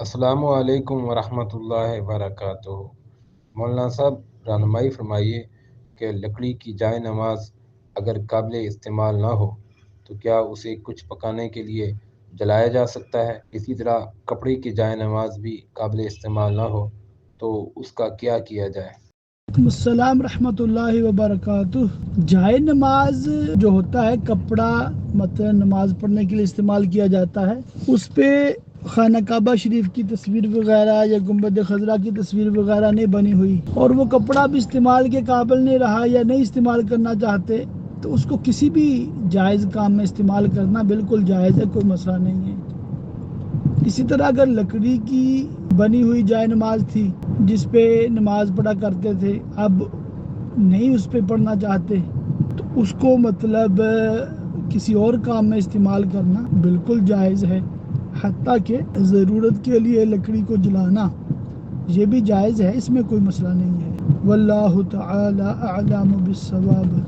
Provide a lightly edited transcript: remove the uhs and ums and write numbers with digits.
السلام علیکم ورحمۃ اللہ وبرکاتہ۔ مولانا صاحب رہنمائی فرمائیے کہ لکڑی کی جائے نماز اگر قابل استعمال نہ ہو تو کیا اسے کچھ پکانے کے لیے جلایا جا سکتا ہے؟ اسی طرح کپڑے کی جائے نماز بھی قابل استعمال نہ ہو تو اس کا کیا کیا جائے؟ السلام رحمۃ اللہ وبرکاتہ۔ جائے نماز جو ہوتا ہے کپڑا مطلب نماز پڑھنے کے لیے استعمال کیا جاتا ہے، اس پہ خانہ کعبہ شریف کی تصویر وغیرہ یا گنبد خضرا کی تصویر وغیرہ نہیں بنی ہوئی اور وہ کپڑا بھی استعمال کے قابل نہیں رہا یا نہیں استعمال کرنا چاہتے تو اس کو کسی بھی جائز کام میں استعمال کرنا بالکل جائز ہے، کوئی مسئلہ نہیں ہے۔ اسی طرح اگر لکڑی کی بنی ہوئی جائے نماز تھی جس پہ نماز پڑھا کرتے تھے، اب نہیں اس پہ پڑھنا چاہتے تو اس کو مطلب کسی اور کام میں استعمال کرنا بالکل جائز ہے، حتیٰ کہ ضرورت کے لیے لکڑی کو جلانا یہ بھی جائز ہے، اس میں کوئی مسئلہ نہیں ہے۔ واللہ تعالی اعلم بالصواب۔